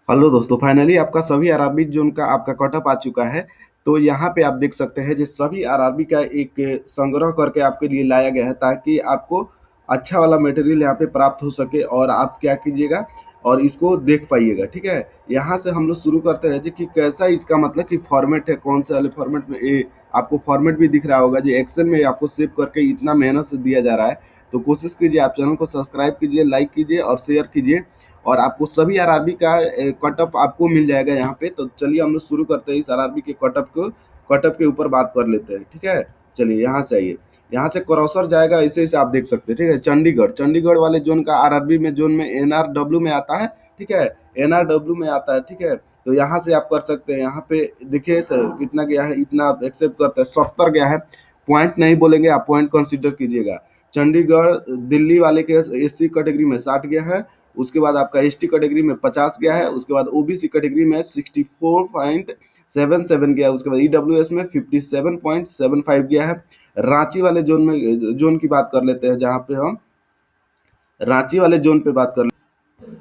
Hello दोस्तों, finally आपका सभी आरआरबी जोन का आपका कटअप आ चुका है। तो यहाँ पे आप देख सकते हैं जो सभी आरआरबी का एक संग्रह करके आपके लिए लाया गया है ताकि आपको अच्छा वाला मटेरियल यहाँ पे प्राप्त हो सके और आप क्या कीजिएगा और इसको देख पाइएगा। ठीक है, यहाँ से हम लोग शुरू करते हैं जी कि कैसा इसका मतलब कि फॉर्मेट है, कौन से वाले फॉर्मेट में ये आपको फॉर्मेट भी दिख रहा होगा जो एक्सेल में आपको सेव करके इतना मेहनत से दिया जा रहा है। तो कोशिश कीजिए, आप चैनल को सब्सक्राइब कीजिए, लाइक कीजिए और शेयर कीजिए और आपको सभी आरआरबी का कटअप आपको मिल जाएगा यहाँ पे। तो चलिए हम लोग शुरू करते हैं इस आरआरबी के कटअप के ऊपर बात कर लेते हैं। ठीक है, चलिए यहाँ से आइए, यहाँ से क्रॉसर जाएगा, ऐसे ऐसे आप देख सकते हैं। ठीक है, चंडीगढ़ वाले जोन का आरआरबी में जोन में एनआरडब्ल्यू में आता है। ठीक है, एनआरडब्ल्यू में आता है। ठीक है, तो यहाँ से आप कर सकते हैं। यहाँ पे देखिए तो कितना गया है, इतना आप एक्सेप्ट करते हैं, 70 गया है। पॉइंट नहीं बोलेंगे, आप पॉइंट कंसिडर कीजिएगा। चंडीगढ़ दिल्ली वाले के एससी कैटेगरी में 60 गया है। उसके बाद आपका एसटी कैटेगरी में 50 गया है। उसके बाद ओबीसी कैटेगरी में 64.77 गया है। उसके बाद ईडब्ल्यूएस में 57.75 गया है। रांची वाले जोन की बात कर लेते हैं, जहाँ पे हम रांची वाले जोन पे बात कर।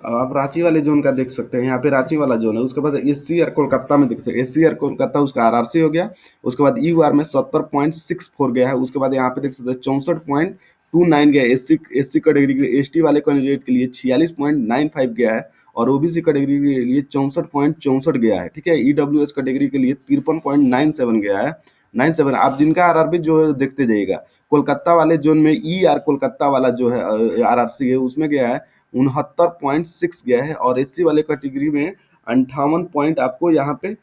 अब आप रांची वाले जोन का देख सकते हैं, यहाँ पे रांची वाला जोन है। उसके बाद एससी आर कोलकाता में देखते हैं, एससी आर कोलकाता उसका आरआरसी हो गया। उसके बाद यू आर में 70.64 गया है। उसके बाद यहाँ पे देख सकते हैं 64.29 गया है। एससी कैटेगरी के लिए, एसटी वाले कैंडिडेट के लिए 46.95 गया है और ओबीसी कैटेगरी के लिए 64.64 गया है। ठीक है, ईडब्ल्यूएस कैटेगरी के लिए 53.97 गया है। 97 आप जिनका आरआरबी जो है देखते जाइएगा। कोलकाता वाले जोन में ई आर कोलकाता वाला जो है आरआरसी है, उसमें गया है 69.6 गया है और एससी वाले कैटेगरी में 58 पॉइंट आपको यहाँ पे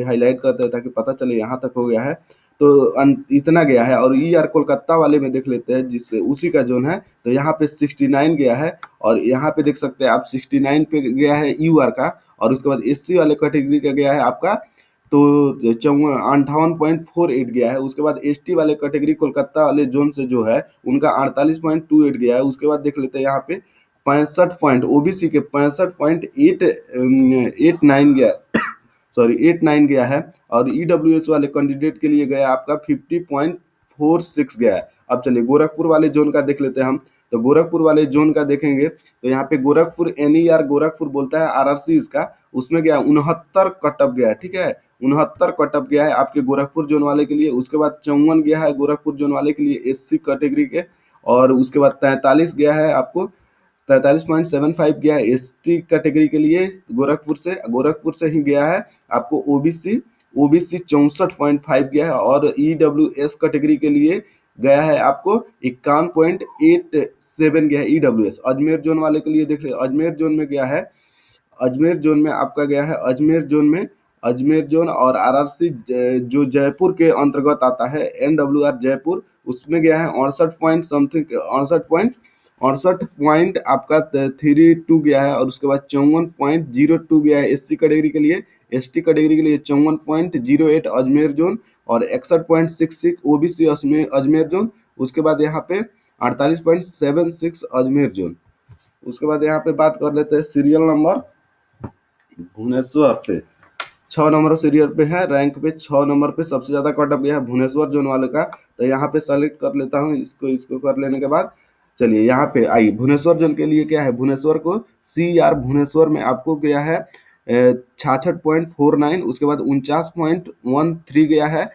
हाईलाइट करते हैं ताकि पता चले यहाँ तक हो गया है। तो इतना गया है। और ई आर कोलकाता वाले में देख लेते हैं, जिससे उसी का जोन है, तो यहाँ पे 69 गया है और यहाँ पे देख सकते हैं आप 69 पे गया है यू आर का। और उसके बाद एससी वाले कैटेगरी का गया है आपका तो 58.48 गया है। उसके बाद एसटी वाले कैटेगरी कोलकाता वाले जोन से जो है उनका 48.28 गया है। उसके बाद देख लेते हैं यहाँ पे 65 पॉइंट ओबीसी के 65.89 गया, सॉरी 89 गया है। और ईडब्ल्यूएस वाले कैंडिडेट के लिए गया आपका 50.46 गया है। अब चलिए गोरखपुर वाले जोन का देख लेते हैं हम। तो गोरखपुर वाले जोन का देखेंगे तो यहाँ पे गोरखपुर एनईआर गोरखपुर बोलता है आरआरसी इसका, उसमें गया 69 कटअप गया है। ठीक है, 69 कटअप गया है आपके गोरखपुर जोन वाले के लिए। उसके बाद 54 गया है गोरखपुर जोन वाले के लिए एससी कैटेगरी के। और उसके बाद 43 गया है आपको, 43.75 गया है एसटी कैटेगरी के लिए। गोरखपुर से ही गया है आपको ओबीसी ओबीसी 64.5 गया है। और ईडब्ल्यूएस कैटेगरी के लिए गया है आपको 51.87 गया है ईडब्ल्यूएस। अजमेर जोन वाले के लिए देख ले, अजमेर जोन में गया है, अजमेर जोन में आपका गया है, अजमेर जोन और आरआरसी जो जयपुर के अंतर्गत आता है, एनडब्ल्यूआर जयपुर, उसमें गया है 68 पॉइंट समथिंग, 68 पॉइंट आपका 32 गया है। और उसके बाद 54.02 गया है एससी कैटेगरी के लिए। एसटी कैटेगरी के लिए 54.08 अजमेर जोन और 61.66 ओबीसी अजमेर जोन। उसके बाद यहाँ पे 48.76 अजमेर जोन। उसके बाद यहाँ पे बात कर लेते हैं सीरियल नंबर भुवनेश्वर से। 6 नंबर सीरियल पे है, रैंक पे 6 नंबर पे सबसे ज्यादा कटअप गया है भुवनेश्वर जोन वाले का। तो यहाँ पे सेलेक्ट कर लेता हूँ इसको। इसको कर लेने के बाद चलिए यहाँ पे आई भुवनेश्वर जोन के लिए क्या है, भुवनेश्वर को सी आर भुवनेश्वर में आपको गया है 66.49। उसके बाद 49.13 गया है,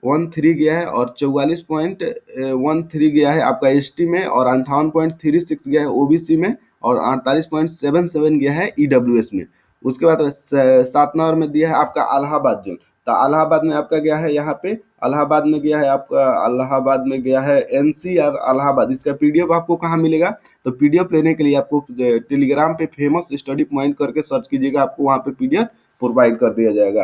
13 गया है। और 44.13 गया है आपका एसटी में। और 58.36 गया है ओबीसी में। और 48.77 गया है ईडब्ल्यूएस में। उसके बाद 7 नंबर में दिया है आपका इलाहाबाद जोन। तो इलाहाबाद में आपका गया है, यहाँ पे इलाहाबाद में गया है आपका, इलाहाबाद में गया है एनसीआर इलाहाबाद। इसका पीडीएफ आपको कहाँ मिलेगा, तो पीडीएफ लेने के लिए आपको टेलीग्राम पे फेमस स्टडी पॉइंट करके सर्च कीजिएगा, आपको वहाँ पे पीडीएफ प्रोवाइड कर दिया जाएगा।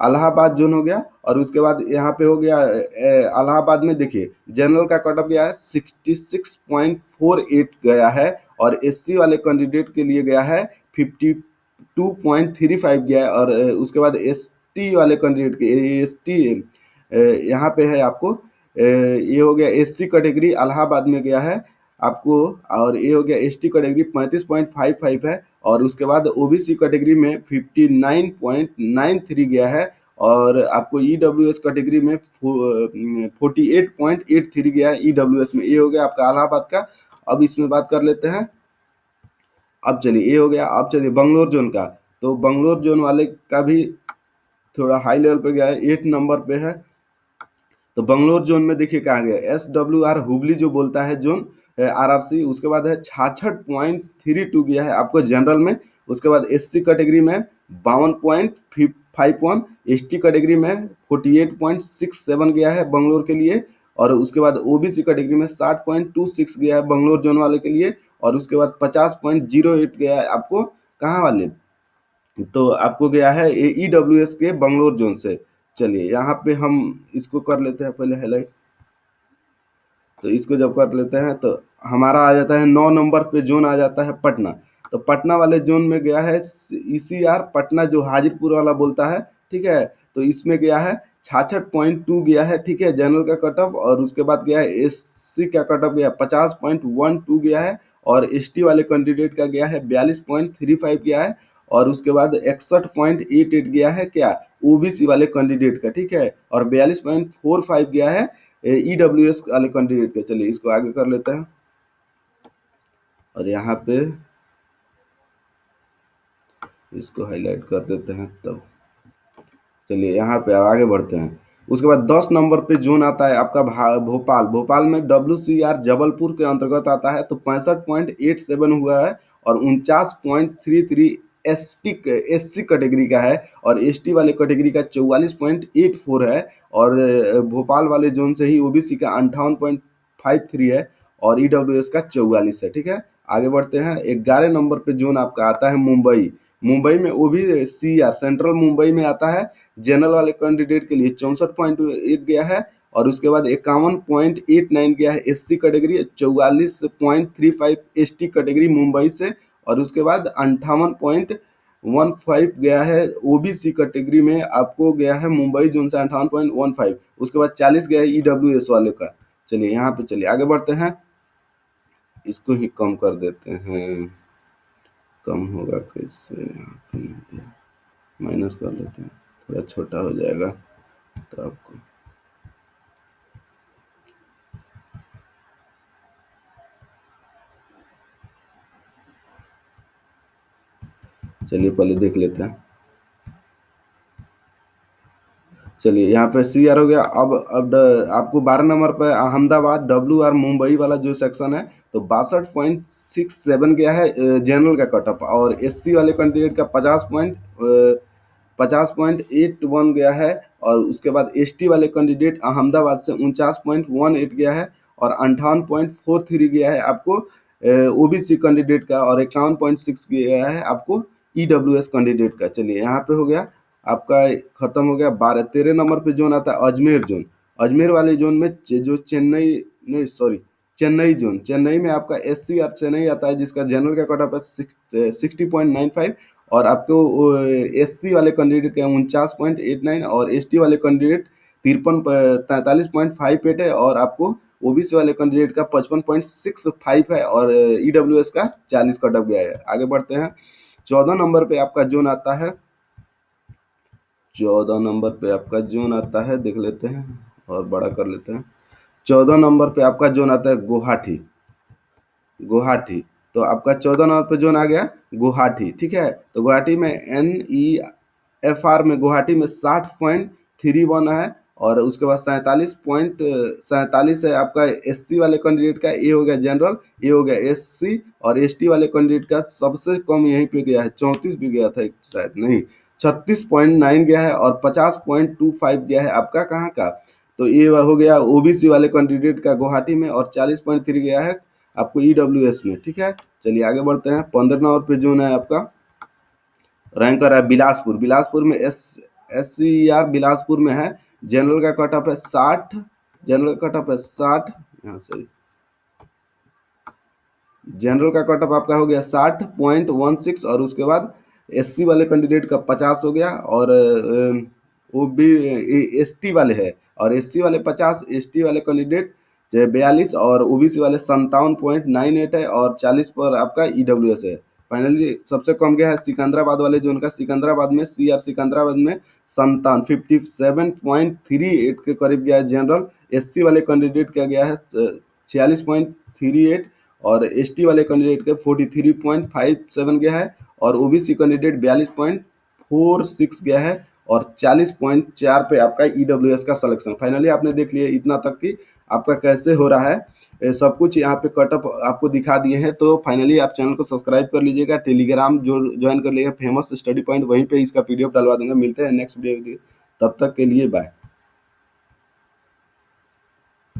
इलाहाबाद जोन हो गया। और उसके बाद यहाँ पे हो गया इलाहाबाद में देखिए जनरल का कटअप गया है 66.48 गया है। और एससी वाले कैंडिडेट के लिए गया है 52.35 गया है। और उसके बाद एसटी वाले कैंडिडेट के एसटी यहाँ पे है आपको ये हो गया एससी कैटेगरी इलाहाबाद में गया है आपको। और ये हो गया एसटी कैटेगरी 35.55 है। और उसके बाद ओबीसी कैटेगरी में 59.93 गया है। और आपको ईडब्ल्यूएस कैटेगरी में 48.83 गया है ईडब्ल्यूएस में। ये हो गया आपका इलाहाबाद का। अब इसमें बात कर लेते हैं। अब चलिए ये हो गया। अब चलिए बंगलोर जोन का। तो बंगलोर जोन वाले का भी थोड़ा हाई लेवल पे गया है, 8 नंबर पे है। तो बंगलोर जोन में देखिए कहाँ गया, SWR हुबली जो बोलता है जोन, RRC, उसके बाद है 66.32 गया है आपको जनरल में। उसके बाद SC कैटेगरी में 52.51, ST कैटेगरी में 48.67 गया है बंगलोर के लिए। और उसके बाद OBC कैटेगरी में 60.26 गया है बंगलोर जोन वाले के लिए। और उसके बाद 50.08 गया है आपको कहाँ वाले, तो आपको गया है EWS के बंगलोर जोन से। चलिए यहाँ पे हम इसको कर लेते हैं पहले हाईलाइट। तो इसको जब कर लेते हैं तो हमारा आ जाता है 9 नंबर पे जोन आ जाता है पटना। तो पटना वाले जोन में गया है ECR पटना, जो हाजीपुर वाला बोलता है, ठीक है। तो इसमें गया है 66.2 गया है, ठीक है, जनरल का कट ऑफ। और उसके बाद गया है SC का कट ऑफ गया 50.12 गया है। और ST वाले कैंडिडेट का गया है 42.35 गया है। और उसके बाद 61.88 गया है क्या, OBC वाले कैंडिडेट का, ठीक है। और 42.45 गया है EWS वाले कैंडिडेट के। चलिए इसको आगे कर लेते हैं और यहाँ पे इसको हाईलाइट कर देते हैं तब। चलिए यहाँ पे आगे बढ़ते हैं। उसके बाद 10 नंबर पे जोन आता है आपका भोपाल। भोपाल में WCR जबलपुर के अंतर्गत आता है, तो 65.87 हुआ है। और 49.33 SC कैटेगरी का है। और ST वाले कैटेगरी का 44.84 है। और भोपाल वाले जोन से ही OBC का 58.53 है। और EWS का 44 है, ठीक है। आगे बढ़ते हैं। 11 नंबर पे जोन आपका आता है मुंबई। मुंबई में OBCR सेंट्रल मुंबई में आता है। जनरल वाले कैंडिडेट के लिए 64.1 गया है। और उसके बाद 51.89 गया है SC category, 44.35 ST category Mumbai से। और उसके बाद 58.15 गया है OBC कैटेगरी में आपको गया है मुंबई जोन से 58.15। उसके बाद 40 गया है EWS वाले का। चलिए यहाँ पे चलिए आगे बढ़ते हैं। इसको ही कम कर देते हैं, कम होगा कैसे, माइनस कर लेते हैं, थोड़ा छोटा हो जाएगा तो आपको। चलिए पहले देख लेते हैं। चलिए यहाँ पे CR हो गया। अब आपको 12 नंबर पे अहमदाबाद WR मुंबई वाला जो सेक्शन है, तो 62.67 गया है जनरल का कटअप। और SC वाले कैंडिडेट का 50.81 गया है। और उसके बाद ST वाले कैंडिडेट अहमदाबाद से 49.18 गया है। और 58.43 गया है आपको OBC कैंडिडेट का। और 51.6 गया है आपको EWS कैंडिडेट का। चलिए यहाँ पे हो गया आपका, खत्म हो गया। 13 नंबर पे जोन आता है अजमेर जोन। अजमेर वाले जोन में जो चेन्नई, नहीं सॉरी, चेन्नई जोन, चेन्नई में आपका SCR चेन्नई आता है, जिसका जनरल का कट ऑफ है 60.95। और आपको SC वाले कैंडिडेट के 49.89। और ST वाले कैंडिडेट 43.58 है। और आपको OBC वाले कैंडिडेट का 55.65 है। और EWS का 40 कट ऑफ गया है। आगे बढ़ते हैं। 14 नंबर पे आपका जोन आता है, 14 नंबर पे आपका जोन आता है, देख लेते हैं और बड़ा कर लेते हैं। 14 नंबर पे आपका जोन आता है गुवाहाटी। गुवाहाटी, तो आपका 14 नंबर पे जोन आ गया गुवाहाटी, ठीक है। तो गुवाहाटी में NEFR में गुवाहाटी में 60.31 है। और उसके बाद 47.47 है आपका SC वाले कैंडिडेट का। ये हो गया जनरल, ये हो गया SC। और ST वाले कैंडिडेट का सबसे कम यहीं पे गया है, 34 भी गया था शायद, नहीं 36.9 गया है। और 50.25 गया है आपका कहाँ का, तो ये हो गया OBC वाले कैंडिडेट का गुवाहाटी में। और 40.3 गया है आपको EWS में, ठीक है। चलिए आगे बढ़ते हैं। 15 नंबर पे जोन है आपका, रैंक कर रहा है बिलासपुर। बिलासपुर में SCR बिलासपुर में है। जनरल का कट ऑफ है 60, जनरल का कट ऑफ है 60, यहाँ से जनरल का कट ऑफ आपका हो गया 60.16। और उसके बाद SC वाले कैंडिडेट का 50 हो गया। और वो भी ST वाले है। और SC वाले 50, ST वाले कैंडिडेट जो 42। और OBC वाले 57.98 है। और 40 पर आपका EWS है। फाइनली सबसे कम गया है सिकंदराबाद वाले जोन का। सिकंदराबाद में CR सिकंदराबाद में 57.38 के करीब गया है जनरल। SC वाले कैंडिडेट का गया है 46.38। और ST वाले कैंडिडेट के 43.57 गया है। और ओबीसी कैंडिडेट 42.46 गया है और 40.4 पे आपका ईडब्ल्यूएस का सिलेक्शन। फाइनली आपने देख लिया इतना तक कि आपका कैसे हो रहा है, सब कुछ यहाँ पे कटअप आपको दिखा दिए हैं। तो फाइनली आप चैनल को सब्सक्राइब कर लीजिएगा, टेलीग्राम जो ज्वाइन कर लीजिएगा फेमस स्टडी पॉइंट, वहीं पे इसका पीडीएफ डलवा दूंगा। मिलते हैं नेक्स्ट वीडियो, तब तक के लिए बाय।